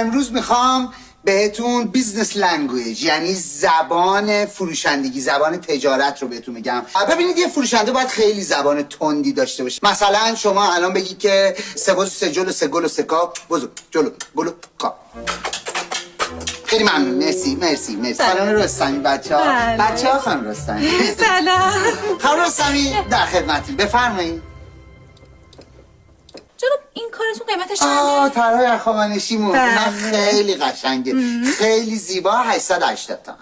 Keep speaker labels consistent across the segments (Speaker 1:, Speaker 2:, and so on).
Speaker 1: امروز میخوام بهتون بیزنس لنگویج یعنی زبان فروشندگی، زبان تجارت رو بهتون میگم. ببینید یه فروشنده باید خیلی زبان تندی داشته باشه. مثلا شما الان بگی که سه باز سه جلو سه گل و سه کا بزو جلو گلو کا. خیلی ممنون. مرسی خانم رستمی. بچه‌ها خانم رستمی
Speaker 2: سلام.
Speaker 1: خانم رستمی در خدمتیم، بفرمایید.
Speaker 2: جناب این کارتون قیمتش چنده؟
Speaker 1: طرح اخوانشیمون نه خیلی قشنگه، خیلی زیبا. 880 تومن.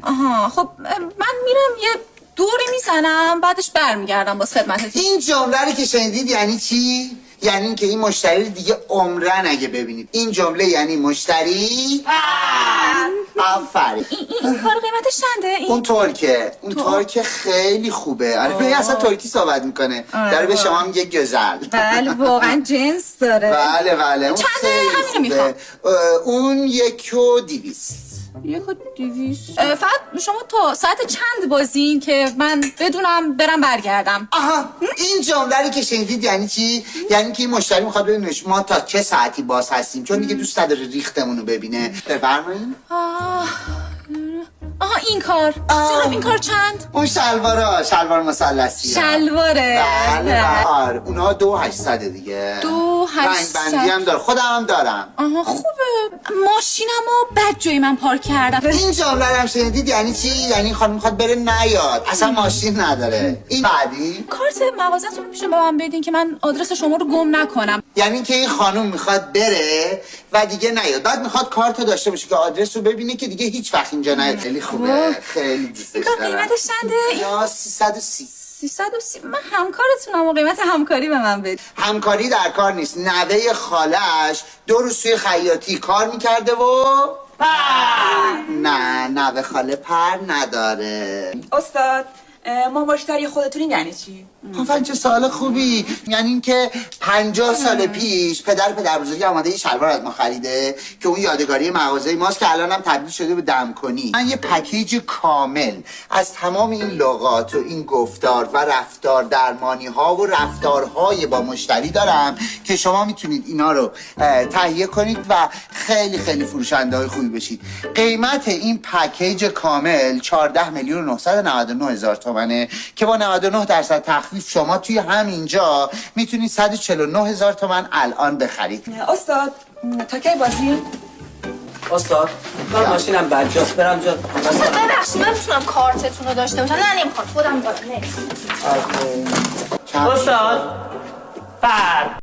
Speaker 2: آها خب من میرم یه دوری میزنم بعدش برمیگردم باز خدمتتون.
Speaker 1: این جمله رو که شنیدید یعنی چی؟ یعنی اینکه این مشتری رو دیگه عمرن اگه ببینید. این جمله یعنی مشتری آفرین.
Speaker 2: این کار قیمتش چنده؟
Speaker 1: اون ترکه خیلی خوبه. آره اصلا ترکی صحبت میکنه. داره به شما میگه گزل.
Speaker 2: بله واقعا جنس داره.
Speaker 1: بله اون
Speaker 2: چنده؟ همینو میخوام.
Speaker 1: اون 1,200.
Speaker 2: 1,200. فقط شما تا ساعت چند بازین که من بدونم برم برگردم؟
Speaker 1: آها این جمله رو که شنیدید یعنی چی؟ یعنی که این مشتری میخواد ببینه ما تا چه ساعتی باز هستیم، چون دیگه دوست نداره ریختمون رو ببینه. بفرمایید.
Speaker 2: آها این کار. جناب این کار چند؟
Speaker 1: اون شلوار مثلثی.
Speaker 2: شلواره.
Speaker 1: بله اونها 2,800 دیگه.
Speaker 2: 2,800
Speaker 1: رنگ بندی هم داره، خودم هم دارم.
Speaker 2: آها خوبه. ماشینمو بد جای من پارک کردم.
Speaker 1: این جمله رو هم شنیدید یعنی چی؟ یعنی خانم میخواد بره نیاد، اصلا ماشین نداره. این بعدی
Speaker 2: کارت مغازتون میشه به من بدین که من آدرس شما رو گم نکنم.
Speaker 1: یعنی که این خانم میخواد بره و دیگه نیاد، بعد میخواد کارت داشته باشه که آدرس رو ببینه که دیگه هیچ وقت اینجا نیاد. خیلی خوبه، خیلی دوستش دارم.
Speaker 2: قیمتش چنده؟
Speaker 1: یا 330.
Speaker 2: 330. من همکارتونم و قیمت همکاری به من بدید.
Speaker 1: همکاری در کار نیست. نوه خالش 2 روز توی خیاطی کار میکرده و نه نوه خاله پر نداره.
Speaker 3: استاد ما مشتری خودتونیم یعنی چی؟
Speaker 1: آفرین چه سوال خوبی. یعنی اینکه 50 سال پیش پدر بزرگی آماده یه شلوار از ما خریده که اون یادگاری مغازه ماست که الان هم تبدیل شده به دمکنی. من یه پکیج کامل از تمام این لغات و این گفتار و رفتار درمانی ها و رفتارهای با مشتری دارم که شما میتونید اینا رو تهیه کنید و خیلی فروشنده های خوبی بشید. قیمت این پکیج کامل 14,999,000 تومنه که با 99% تخفیف شما توی همینجا میتونید 149,000 تومن الان بخرید.
Speaker 3: استاد تا کی بازی؟
Speaker 4: استاد من ماشینم بجاست، برم جا.
Speaker 2: ببخشید من میتونم کارتتون رو داشته باشم؟ نه نمیخوام، خودم دارم.
Speaker 4: استاد